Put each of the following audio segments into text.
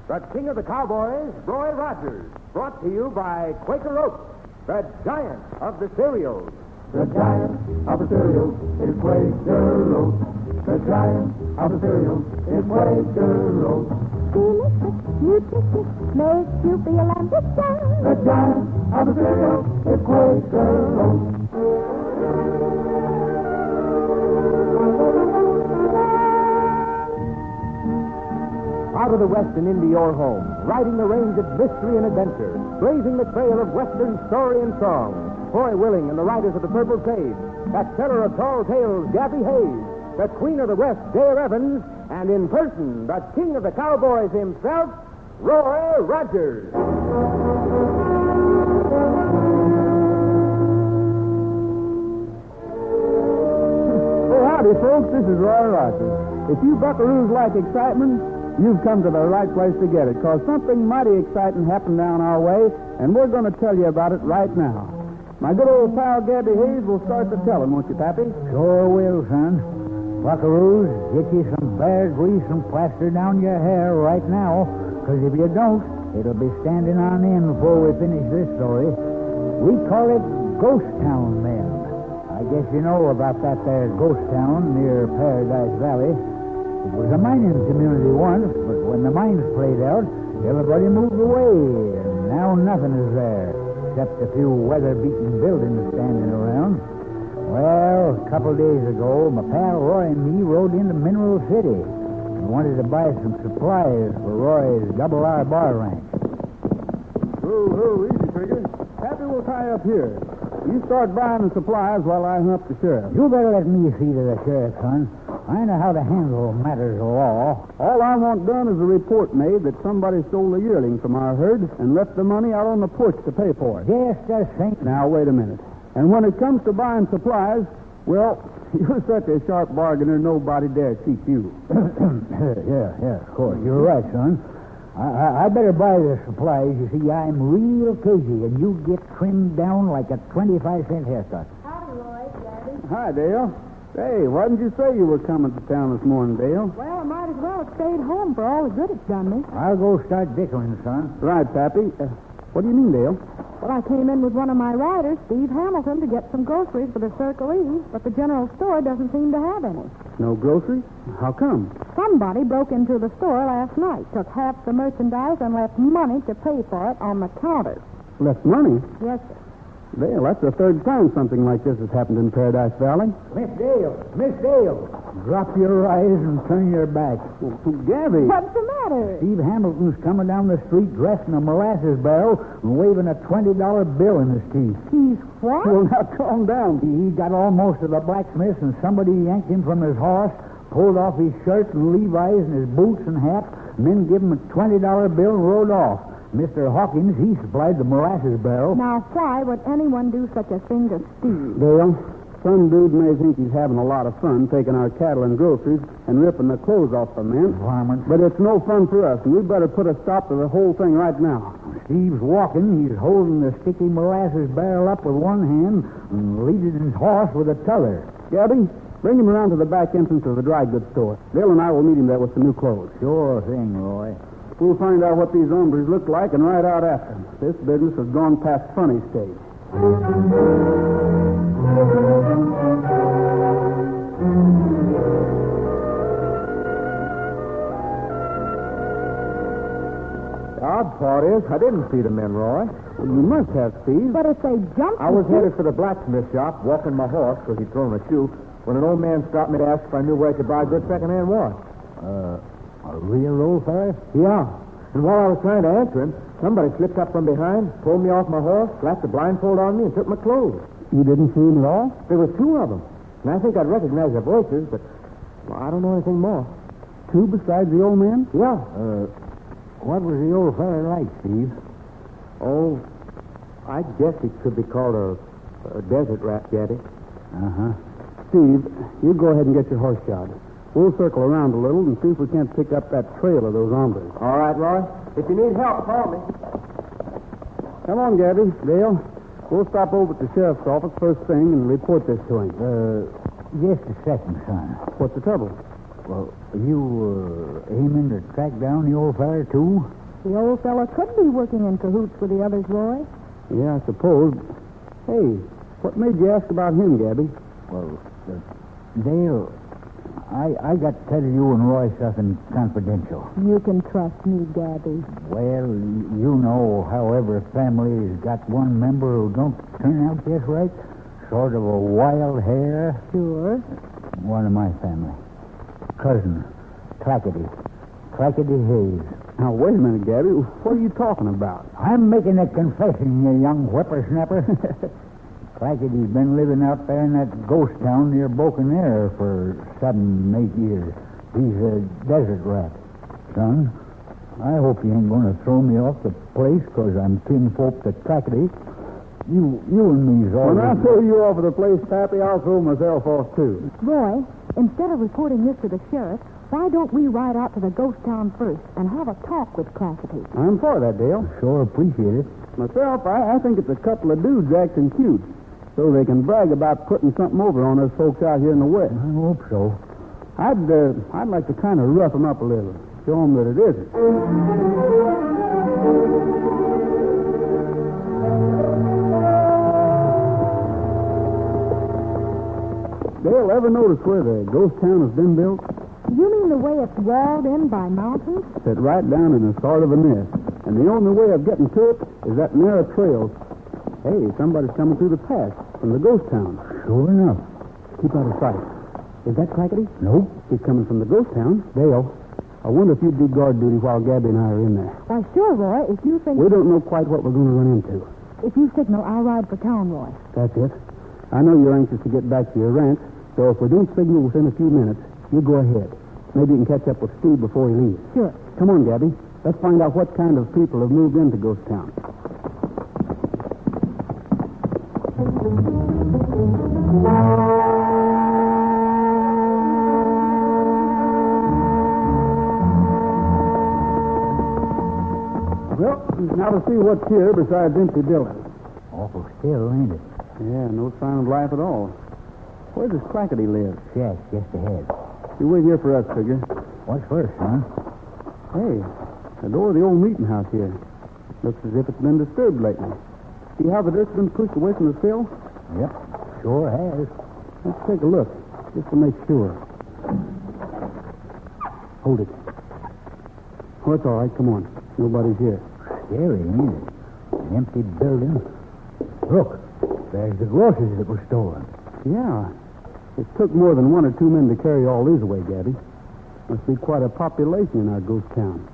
the king of the cowboys, Roy Rogers, brought to you by Quaker Oats, the giant of the cereals. The giant of the cereals is Quaker Oats. The giant of the cereals is Quaker Oats. Delicious, nutritious, makes you feel ambitious. The giant of the cereals is Quaker Oats. Out of the West and into your home, riding the range of mystery and adventure, blazing the trail of Western story and song. Foy Willing and the Riders of the Purple Sage, that teller of tall tales, Gabby Hayes, the Queen of the West, Dale Evans, and in person, the King of the Cowboys himself, Roy Rogers. Well, howdy, folks. This is Roy Rogers. If you buckaroos like excitement, you've come to the right place to get it, because something mighty exciting happened down our way, and we're going to tell you about it right now. My good old pal Gabby Hayes will start the telling, won't you, Pappy? Sure will, son. Buckaroos, get you some bear grease and plaster down your hair right now, because if you don't, it'll be standing on end before we finish this story. We call it Ghost Town, men. I guess you know about that there ghost town near Paradise Valley. It was a mining community once, but when the mines played out, everybody moved away, and now nothing is there, except a few weather-beaten buildings standing around. Well, a couple days ago, my pal Roy and me rode into Mineral City and wanted to buy some supplies for Roy's Double R bar ranch. Oh, easy, Trigger. Pappy will tie up here. You start buying the supplies while I hunt up the sheriff. You better let me see to the sheriff, son. I know how to handle matters of law. All I want done is a report made that somebody stole the yearling from our herd and left the money out on the porch to pay for it. Just a think. Now, wait a minute. And when it comes to buying supplies, well, you're such a sharp bargainer, nobody dare cheat you. Yeah, of course. You're right, son. I better buy the supplies. You see, I'm real cagey, and you get trimmed down like a 25-cent haircut. Howdy, Roy, Gabby. Hi, Dale. Hey, why didn't you say you were coming to town this morning, Dale? Well, I might as well have stayed home for all the good it's done me. I'll go start dickering, son. Right, Pappy. What do you mean, Dale? Well, I came in with one of my riders, Steve Hamilton, to get some groceries for the Circle E, but the general store doesn't seem to have any. No groceries? How come? Somebody broke into the store last night, took half the merchandise, and left money to pay for it on the counter. Left money? Yes, sir. Dale, that's the third time something like this has happened in Paradise Valley. Miss Dale, drop your eyes and turn your back. Well, Gabby. What's the matter? Steve Hamilton's coming down the street dressed in a molasses barrel and waving a $20 bill in his teeth. He's what? Well, now calm down. He got almost to the blacksmith, and somebody yanked him from his horse, pulled off his shirt and Levi's and his boots and hat, and then gave him a $20 bill and rode off. Mr. Hawkins, he supplied the molasses barrel. Now, why would anyone do such a thing to Steve? Dale, some dude may think he's having a lot of fun taking our cattle and groceries and ripping the clothes off the men. Varmint. But it's no fun for us, and we better put a stop to the whole thing right now. Steve's walking. He's holding the sticky molasses barrel up with one hand and leading his horse with the t'other. Gabby, bring him around to the back entrance of the dry goods store. Dale and I will meet him there with some new clothes. Sure thing, Roy. We'll find out what these hombres look like and ride out after them. This business has gone past funny stage. The odd part is, I didn't see the men, Roy. Well, you must have, Steve. But if they jumped... I was headed for the blacksmith shop, walking my horse because he'd thrown a shoe, when an old man stopped me to ask if I knew where I could buy a good second-hand watch. A real old fella? Yeah. And while I was trying to answer him, somebody slipped up from behind, pulled me off my horse, slapped the blindfold on me, and took my clothes. You didn't see him at all? There were two of them. And I think I'd recognize their voices, but I don't know anything more. Two besides the old man? Yeah. What was the old fella like, Steve? Oh, I guess he could be called a desert rat, Gaddy. Uh-huh. Steve, you go ahead and get your horse shod. We'll circle around a little and see if we can't pick up that trail of those hombres. All right, Roy. If you need help, call me. Come on, Gabby. Dale, we'll stop over at the sheriff's office first thing and report this to him. Just a second, son. What's the trouble? Well, you aiming to track down the old fella, too? The old fella could be working in cahoots with the others, Roy. Yeah, I suppose. Hey, what made you ask about him, Gabby? Well, Dale, I got to tell you and Roy something confidential. You can trust me, Gabby. Well, you know how every family's got one member who don't turn out just right. Sort of a wild hair. Sure. One of my family. Cousin, Clackety Hayes. Now, wait a minute, Gabby. What are you talking about? I'm making a confession, you young whippersnapper. Clackety's been living out there in that ghost town near Broken Arrow for 7-8 years. He's a desert rat. Son, I hope you ain't going to throw me off the place because I'm kinfolk to Clackety. You and me's all... When I throw you off of the place, Pappy, I'll throw myself off, too. Roy, instead of reporting this to the sheriff, why don't we ride out to the ghost town first and have a talk with Clackety? I'm for that, Dale. Sure appreciate it. Myself, I think it's a couple of dudes acting cute, so they can brag about putting something over on us folks out here in the West. I hope so. I'd like to kind of rough them up a little, show them that it isn't. Dale, ever notice where the ghost town has been built? You mean the way it's walled in by mountains? Sit right down in a sort of a nest. And the only way of getting to it is that narrow trail. Hey, somebody's coming through the pass from the ghost town. Sure enough. Keep out of sight. Is that Clackety? Nope. He's coming from the ghost town. Dale, I wonder if you'd do guard duty while Gabby and I are in there. Why, sure, Roy. If you think... We don't know quite what we're going to run into. If you signal, I'll ride for town, Roy. That's it. I know you're anxious to get back to your ranch, so if we don't signal within a few minutes, you go ahead. Maybe you can catch up with Steve before he leaves. Sure. Come on, Gabby. Let's find out what kind of people have moved into Ghost Town. Well, now to see what's here besides empty buildings. Awful still, ain't it? Yeah, no sign of life at all. Where does Clackety live? Shack just ahead. You wait here for us, figure. What's first, son? Hey, the door of the old meeting house here. Looks as if it's been disturbed lately. See how the dirt's been pushed away from the sill? Yep, sure has. Let's take a look, just to make sure. Hold it. Oh, it's all right. Come on. Nobody's here. Scary, ain't it? An empty building. Look, there's the groceries that were stolen. Yeah. It took more than 1 or 2 men to carry all these away, Gabby. Must be quite a population in our ghost town.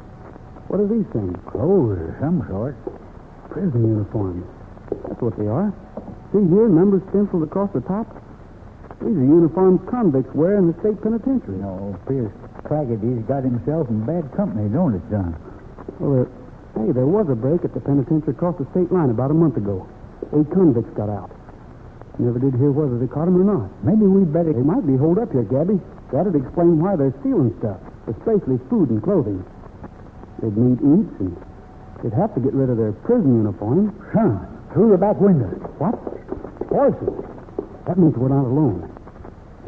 What are these things? Clothes of some sort. Prison uniforms. That's what they are. See here, numbers stenciled across the top? These are uniforms convicts wear in the state penitentiary. No, Pierce Clackety's got himself in bad company, don't it, son? Well, hey, there was a break at the penitentiary across the state line about a month ago. 8 convicts got out. Never did hear whether they caught them or not. Maybe we'd better... They might be holed up here, Gabby. That'd explain why they're stealing stuff, especially food and clothing. They'd need eats, and they'd have to get rid of their prison uniforms. Son, through the back window. What? Horses. That means we're not alone.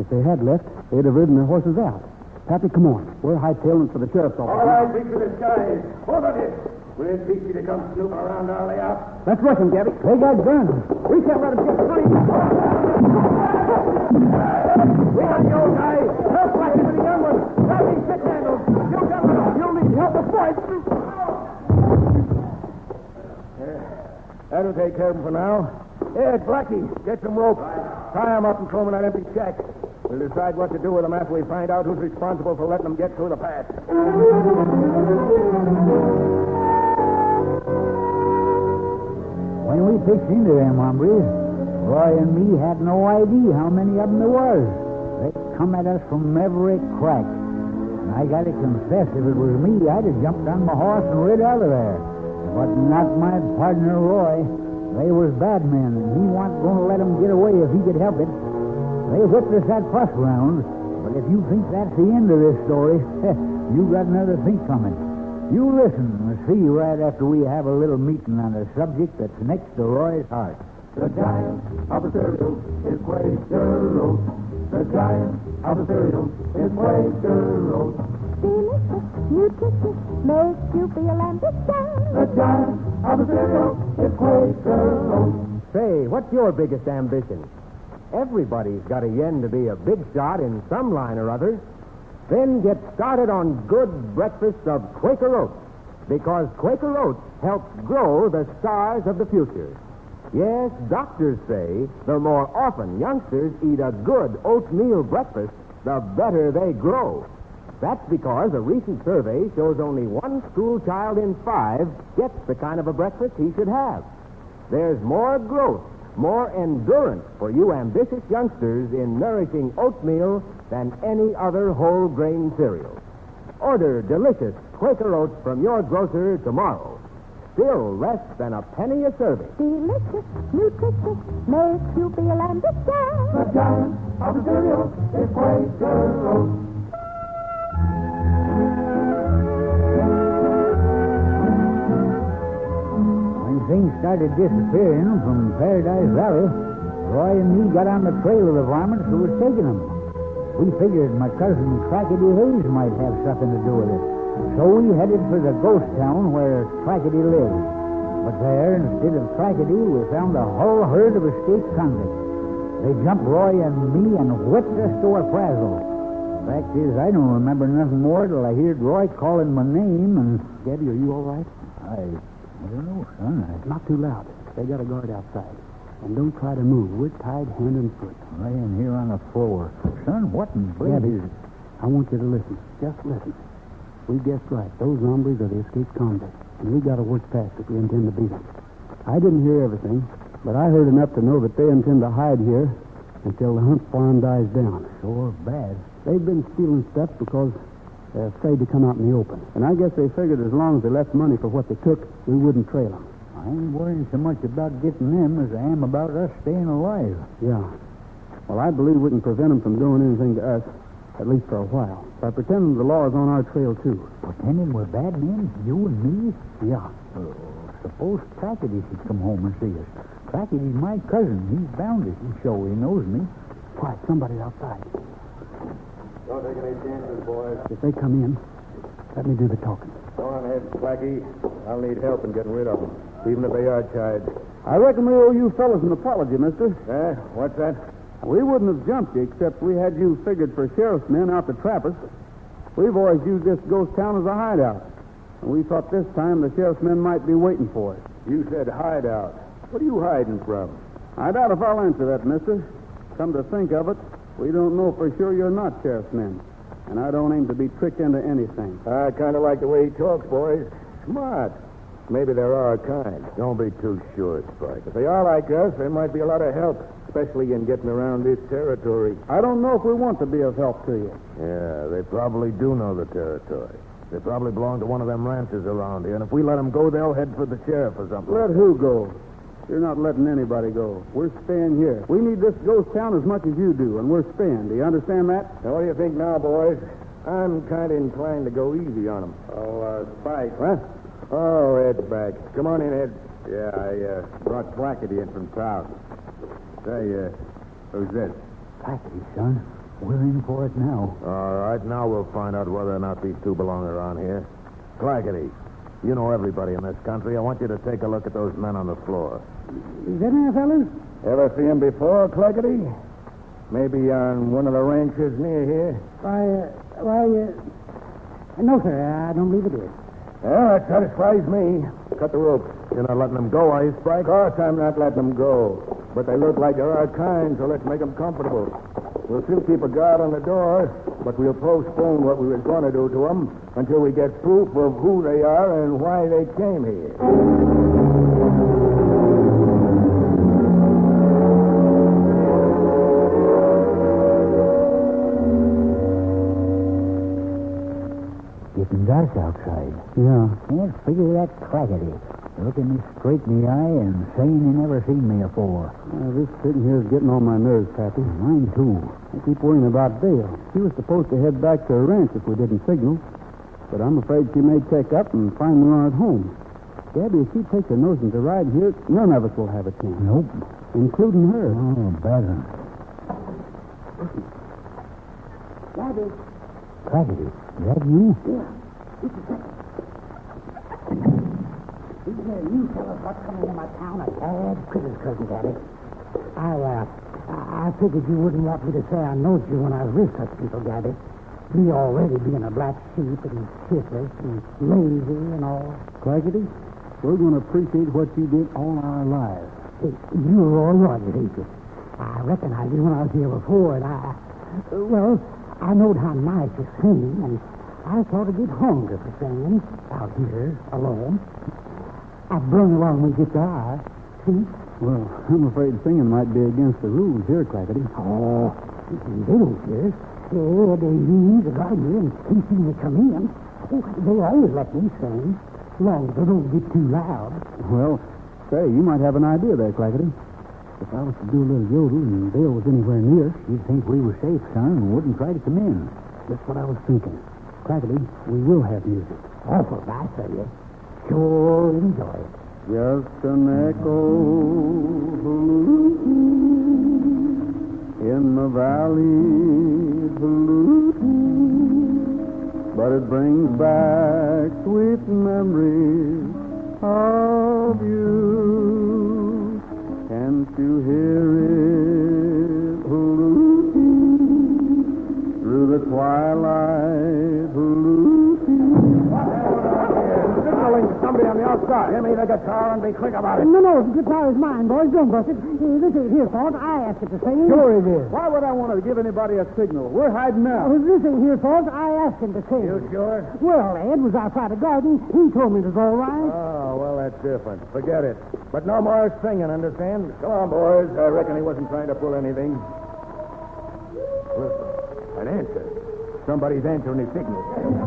If they had left, they'd have ridden their horses out. Pappy, come on. We're hightailing for the sheriff's office. All right, reach for the skies. Both of you. We'll teach you to come snooping around our layout. Let's rush them, Gabby. They got guns. We can't let them get free. We got the old guy. Help Blackie with the young one. Grab these stick handles. You got one. You'll need help to fight. That'll take care of him for now. Yeah, Blackie, get some rope. Tie him up and throw him in that empty shack. We'll decide what to do with them after we find out who's responsible for letting them get through the pass. When we pitched into them hombres, Roy and me had no idea how many of them there was. They come at us from every crack. And I got to confess, if it was me, I'd have jumped on my horse and rid out of there. But not my partner, Roy. They was bad men, and he wasn't going to let them get away if he could help it. They whipped us that first round, but if you think that's the end of this story, you got another thing coming. You listen and see right after we have a little meeting on a subject that's next to Roy's heart. The giant of the cereal is Quaker Oats. The giant of the cereal is Quaker Oats. Delicious, nutritious, makes you feel ambitious. The giant of the cereal is Quaker Oats. Say, what's your biggest ambition? Everybody's got a yen to be a big shot in some line or other. Then get started on good breakfast of Quaker Oats, because Quaker Oats helps grow the stars of the future. Yes, doctors say the more often youngsters eat a good oatmeal breakfast, the better they grow. That's because a recent survey shows only one school child in 5 gets the kind of a breakfast he should have. There's more growth, more endurance for you ambitious youngsters in nourishing oatmeal than any other whole grain cereal. Order delicious Quaker Oats from your grocer tomorrow. Still less than a penny a serving. Delicious, nutritious, makes you feel ambitious. The giant of the cereal is Quaker Oats. When things started disappearing from Paradise Valley, Roy and me got on the trail of the varmints who was taking them. We figured my cousin Clackety Hayes might have something to do with it. So we headed for the ghost town where Clackety lived. But there, instead of Clackety, we found a whole herd of escaped convicts. They jumped Roy and me and whipped us to a frazzle. Fact is, I don't remember nothing more till I heard Roy calling my name and... Gabby, are you all right? I don't know, son. Not too loud. They got a guard outside. And don't try to move. We're tied hand and foot. Laying here on the floor. Son, what in Gabby, blazes? I want you to listen. Just listen. We guessed right. Those hombres are the escaped convicts. And we got to work fast if we intend to beat them. I didn't hear everything, but I heard enough to know that they intend to hide here until the hunt for them dies down. Sure bad. They've been stealing stuff because they're afraid to come out in the open. And I guess they figured as long as they left money for what they took, we wouldn't trail them. I ain't worrying so much about getting them as I am about us staying alive. Yeah. Well, I believe we can prevent them from doing anything to us, at least for a while, by pretending the law is on our trail, too. Pretending we're bad men? You and me? Yeah. Suppose Clackety should come home and see us. Crackety's my cousin. He's bound to show he knows me. Quiet, somebody's outside. Don't take any chances, boys. If they come in, let me do the talking. Go on ahead, Blackie. I'll need help in getting rid of them, even if they are tied. I reckon we owe you fellas an apology, mister. What's that? We wouldn't have jumped you except we had you figured for sheriff's men out to trap us. We've always used this ghost town as a hideout. And we thought this time the sheriff's men might be waiting for us. You said hideout. What are you hiding from? I doubt if I'll answer that, mister. Come to think of it, we don't know for sure you're not sheriff's men. And I don't aim to be tricked into anything. I kind of like the way he talks, boys. Smart. Maybe there are kind. Don't be too sure, Spike. If they are like us, there might be a lot of help, especially in getting around this territory. I don't know if we want to be of help to you. Yeah, they probably do know the territory. They probably belong to one of them ranches around here, and if we let them go, they'll head for the sheriff or something. Let who go? You're not letting anybody go. We're staying here. We need this ghost town as much as you do, and we're staying. Do you understand that? Now, what do you think now, boys? I'm kind of inclined to go easy on them. Spike. What? Oh, Ed's back. Come on in, Ed. Yeah, I brought Clackety in from town. Say, who's this? Clackety, son. We're in for it now. All right, now we'll find out whether or not these two belong around here. Clackety, you know everybody in this country. I want you to take a look at those men on the floor. Is that here, fellas? Ever see him before, Clackety? Maybe on one of the ranches near here? No, sir. I don't believe it is. Well, that satisfies me. Cut the rope. You're not letting them go, are you, Spike? Of course I'm not letting them go. But they look like they're our kind, so let's make them comfortable. We'll still keep a guard on the door, but we'll postpone what we were going to do to them until we get proof of who they are and why they came here. Getting dark outside. Yeah. Can't figure that Clackety. Looking me straight in the eye and saying he never seen me afore. This sitting here is getting on my nerves, Pappy. Mine, too. I keep worrying about Dale. She was supposed to head back to her ranch if we didn't signal. But I'm afraid she may check up and find we aren't home. Gabby, if she takes a notion to ride here, none of us will have a chance. Nope. Including her. Oh, bad one. Gabby. Claggedy, is that you? Yeah. Just a second. These you fellas what's coming into my town are bad critters, Cousin Gabby. I figured you wouldn't want me to say I knowed you when I was with such people, Gabby. Me already being a black sheep and shiftless and lazy and all. Claggedy, we're going to appreciate what you did all our lives. Hey, you're Roy Rogers, ain't you? I recognized you when I was here before, and I knowed how nice you sing, and I thought I'd get hungry for singing out here alone. I brung along my guitar, see? Well, I'm afraid singing might be against the rules here, Claggedy. Oh, they don't care. They use the gardener and he seen me come in. Oh, they always let me sing, as long as they don't get too loud. Well, say, you might have an idea there, Claggedy. If I was to do a little yodel and Bill was anywhere near, You'd think we were safe, son, and wouldn't try to come in. that's what I was thinking. Claggedy, we will have music. Awful nice of you. Sure enjoy it. Just an echo in the valley, but it brings back sweet memories of you. Can't you hear it through the twilight? Signaling to somebody on the outside. Hand me the guitar and be quick about it. No, the guitar is mine, boys. Don't bust it. This ain't his fault. I asked it to sing. Sure it is. Why would I want to give anybody a signal? We're hiding out. This ain't his fault. I asked him to sing. You sure? Well, Ed was outside the garden. He told me it was all right. Oh, well, that's different. Forget it. But no more singing, understand? Come on, boys. I reckon he wasn't trying to pull anything. Listen, an answer. Somebody's answering his signal.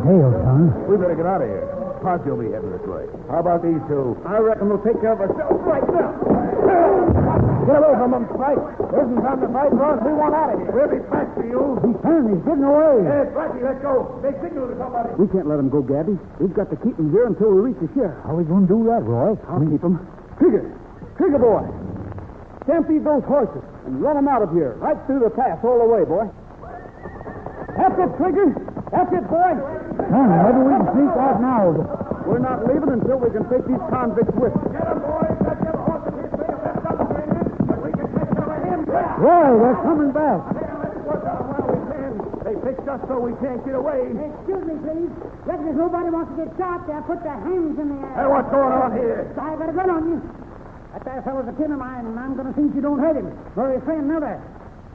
Dale, son. We better get out of here. Posse will be heading this way. How about these two? I reckon we'll take care of ourselves right now. Get away from them, Spike. There isn't time to fight for us. We want out of here. We'll be back to you. He's turning. He's getting away. Hey, Blackie, let's go. Make signal to somebody. We can't let him go, Gabby. We've got to keep him here until we reach the sheriff. How are we going to do that, Roy? I'll keep him. Trigger boy. Stampede those horses and run them out of here. Right through the pass all the way, boy. That's it, Trigger. That's it, boy. Son, maybe we can sneak out now. We're not leaving until we can take these convicts with us. Get him, boys. Let them horses hit me. If that's not the but we can take care of him. Roy, they're coming back. Let's work on them while we can. They fixed us so we can't get away. Excuse me, please. Reckon if nobody wants to get shot, they'll put their hands in the air. Hey, what's going on here? I got a gun on you. That there fellow's a kin of mine, and I'm going to see that you don't hurt him. Nor his friend, neither.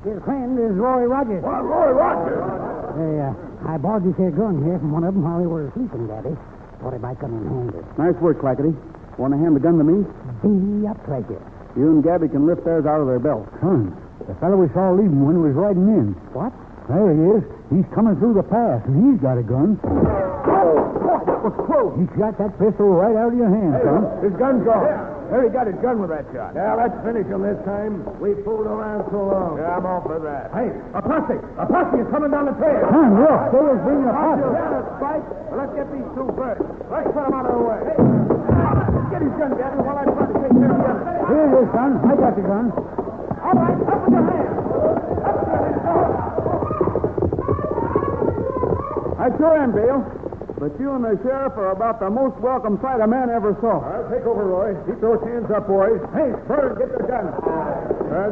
His friend is Roy Rogers. Well, Roy Rogers. I borrowed this here gun here from one of them while they were sleeping, Daddy. Thought he might come in handy. Nice work, Clackety. Want to hand the gun to me? Be a pleasure. You and Gabby can lift theirs out of their belts. Son, the fellow we saw leaving when he was riding in. What? There he is. He's coming through the pass, and he's got a gun. Oh, boy, that was close. He shot that pistol right out of your hand, son. His gun's gone. There he got his gun with that shot. Yeah, let's finish him this time. We fooled around so long. Yeah, I'm all for that. Hey, a posse! A posse is coming down the trail. Son, look, Dale's bringing a posse. Yeah, Spike. Well, let's get these two first. Let's put them out of the way. Hey, get his gun, Gavin, while I try to take care of the other. Here it is, son. I got the gun. All right, up with your hands. Up with your hands. I sure am, Dale. But you and the sheriff are about the most welcome sight a man ever saw. I'll take over, Roy. Keep those hands up, boys. Hey, Bird, get the gun.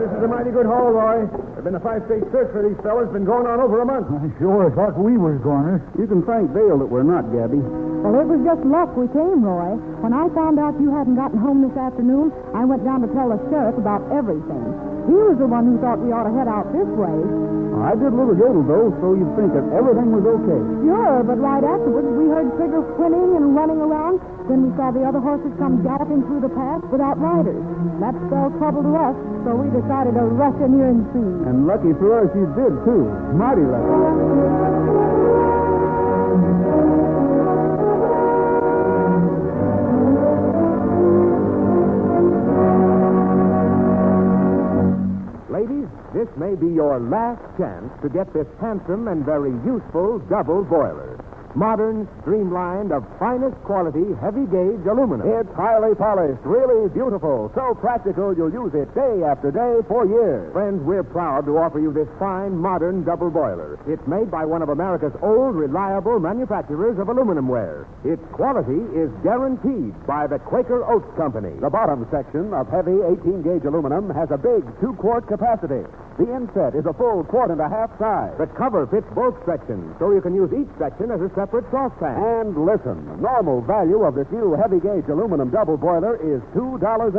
This is a mighty good haul, Roy. There's been a 5-state search for these fellas. Been going on over a month. I sure thought we was goners. You can thank Dale that we're not, Gabby. Well, it was just luck we came, Roy. When I found out you hadn't gotten home this afternoon, I went down to tell the sheriff about everything. He was the one who thought we ought to head out this way. I did a little yodel, though, so you'd think that everything was okay. Sure, but right afterwards, we heard Trigger whinnying and running around. Then we saw the other horses come galloping through the pass without riders. That spelled trouble to us, so we decided to rush in here and see. And lucky for us, you did, too. Mighty lucky. Ladies, this may be your last chance to get this handsome and very useful double boiler. modern, streamlined, of finest quality, heavy-gauge aluminum. It's highly polished, really beautiful, so practical you'll use it day after day for years. Friends, we're proud to offer you this fine, modern double boiler. It's made by one of America's old, reliable manufacturers of aluminum ware. Its quality is guaranteed by the Quaker Oats Company. The bottom section of heavy 18-gauge aluminum has a big 2-quart capacity. The inset is a full 1.5-quart size. The cover fits both sections, so you can use each section as a separate saucepan. And listen, the normal value of this new heavy-gauge aluminum double boiler is $2.50.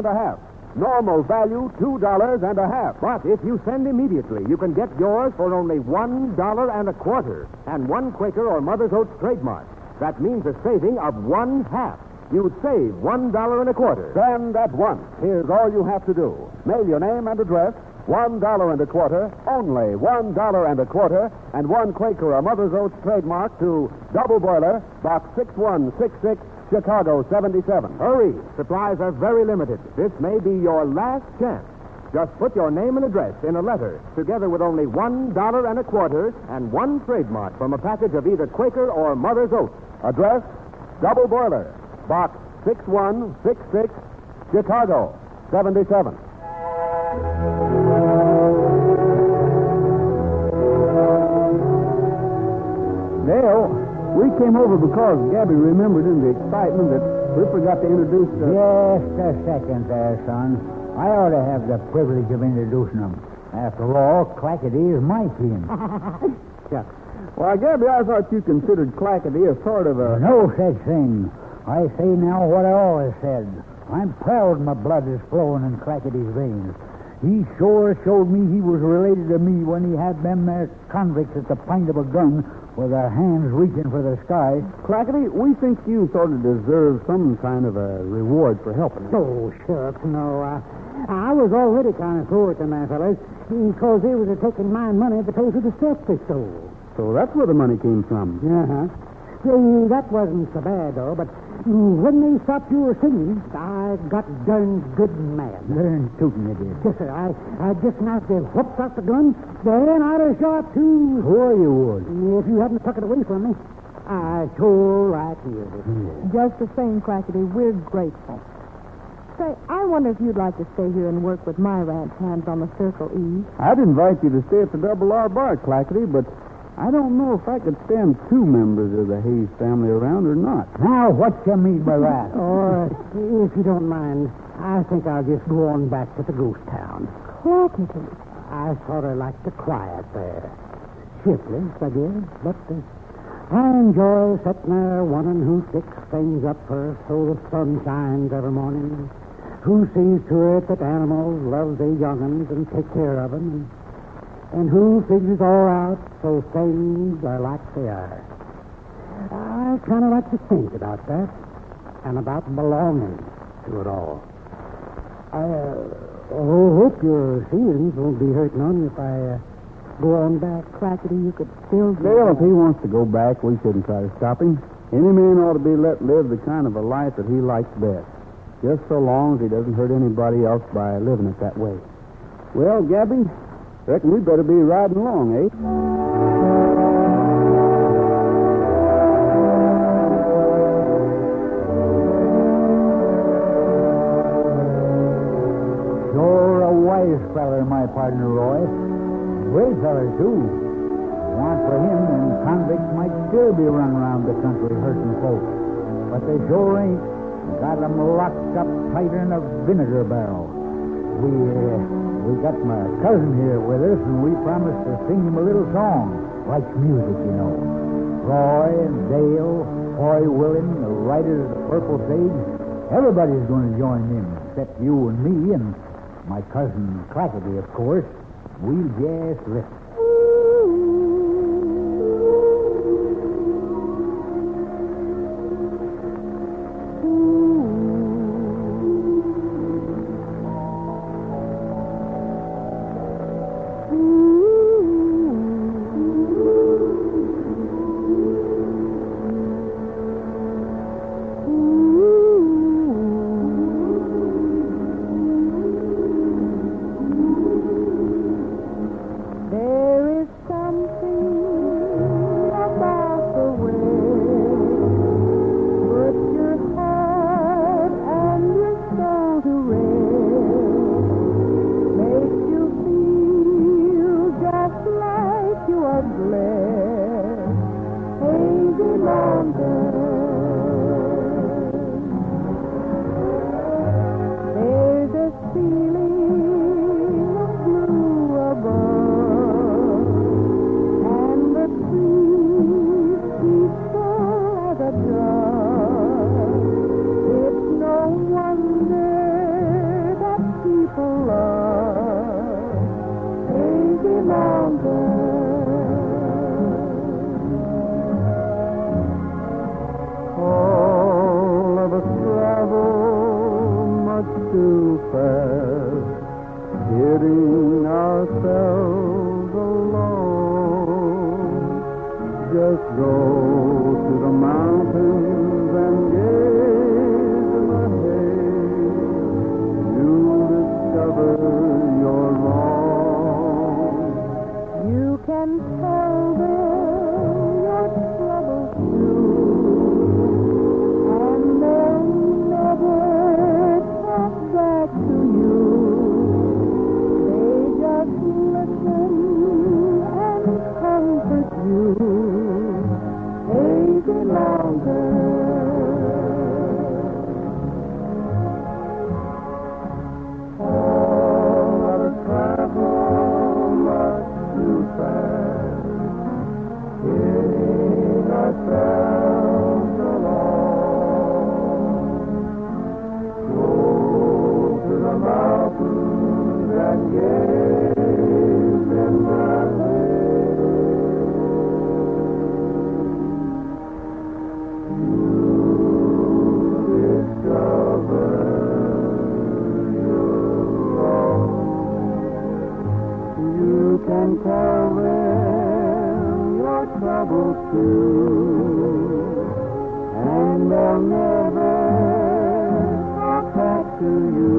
Normal value, $2.50. But if you send immediately, you can get yours for only $1.25 and one Quaker or Mother's Oats trademark. That means a saving of 1/2. You'd save $1.25. Send at once. Here's all you have to do. Mail your name and address, $1.25, only $1.25, and one Quaker or Mother's Oats trademark to Double Boiler, Box 6166, Chicago 77. Hurry. Supplies are very limited. This may be your last chance. Just put your name and address in a letter, together with only $1.25 and one trademark from a package of either Quaker or Mother's Oats. Address, Double Boiler, Box 6166, Chicago 77. Dale, we came over because Gabby remembered in the excitement that we forgot to introduce the... Just a second there, son. I ought to have the privilege of introducing them. After all, Clackety is my team. Yeah. Why, Gabby, I thought you considered Clackety a sort of a... No such thing. I say now what I always said. I'm proud my blood is flowing in Clackety's veins. He sure showed me he was related to me when he had them there convicts at the point of a gun with their hands reaching for the sky. Clackety, we think you sort of deserve some kind of a reward for helping us. Oh, shucks, no. I was already kind of sore at them there fellas because they was taking my money to pay for the stuff they stole. So that's where the money came from. Uh-huh. See, that wasn't so bad, though, but when they stopped your singing, I got darn good mad. Darn tootin' you did. Yes, sir. I just knocked the whoops off the gun, then I'd have shot, too. Sure you would. If you hadn't took it away from me, I sure right here. Just the same, Clackety, we're grateful. Say, I wonder if you'd like to stay here and work with my ranch hands on the Circle E. I'd invite you to stay at the Double R Bar, Clackety, but I don't know if I could stand two members of the Hayes family around or not. Now, what you mean by that? Or, if you don't mind, I think I'll just go on back to the ghost town. Clackety. I sort of like the quiet there. Shiftless, I guess, but I enjoy sitting there wondering who sticks things up first so the sun shines every morning. Who sees to it that animals love their young'uns and take care of them. And who figures all out so things are like they are. I kind of like to think about that and about belonging to it all. I hope your feelings won't be hurt none if I go on back. Clackety, you could still do Dale, if that. he wants to go back, we shouldn't try to stop him. Any man ought to be let live the kind of a life that he likes best, just so long as he doesn't hurt anybody else by living it that way. Well, Gabby, reckon we better be riding along, eh? You're a wise feller, my partner, Roy. Great feller, too. Want for him, and convicts might still be running around the country hurting folks. But they sure ain't. Got them locked up tighter than a vinegar barrel. We got my cousin here with us, and we promised to sing him a little song. Likes music, you know. Roy and Dale, Foy Willing, the writers of the Purple Sage, everybody's going to join in, except you and me and my cousin Clackety, of course. We'll just listen. There fast, kidding ourselves alone. Just go to the mountains and gaze in the haze. You'll discover you're wrong. You can tell them your troubles too, and they'll never talk back to you. They just listen and comfort you. Take it longer. All of the travel much too fast, kidding ourselves alone. Go to the mountains and gaze in the you can tell them your troubles too, and they'll never talk back to you.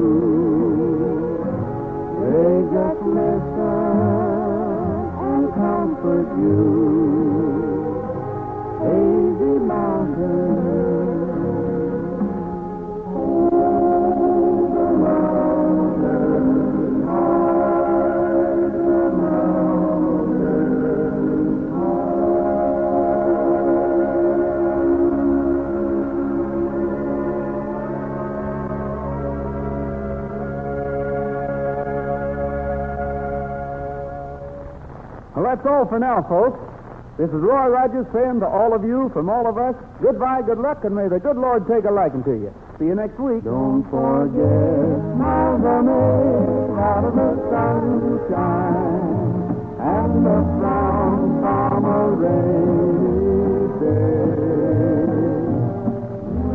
They just listen and comfort you. Hazy mountains, the mountains, high the mountains, Well, that's all for now, folks. This is Roy Rogers saying to all of you, from all of us, goodbye, good luck, and may the good Lord take a liking to you. See you next week. Don't forget smiles are made out of the sunshine and the frown from a rainy day.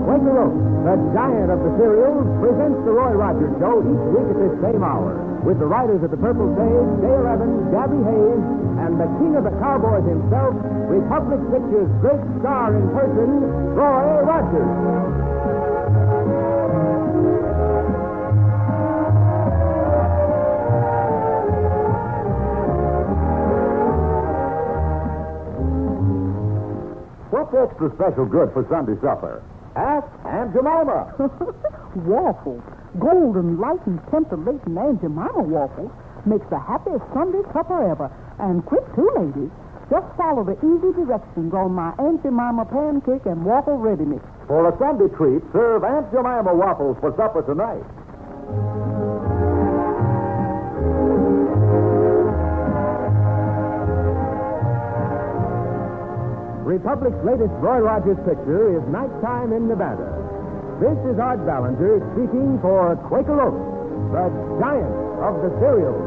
Quaker Oats, the giant of the cereals, presents the Roy Rogers Show each week at this same hour, with the writers of the Purple Sage, Dale Evans, Gabby Hayes, and the king of the cowboys himself, Republic Pictures' great star in person, Roy Rogers. What's extra special good for Sunday supper? Ask Aunt Jemima. Waffles. Golden, light, and titillating Aunt Jemima waffles makes the happiest Sunday supper ever. And quick, too, ladies. Just follow the easy directions on my Aunt Jemima pancake and waffle ready mix. For a Sunday treat, serve Aunt Jemima waffles for supper tonight. Republic's latest Roy Rogers picture is Nighttime in Nevada. This is Art Ballinger speaking for Quaker Oats, the giant of the cereals.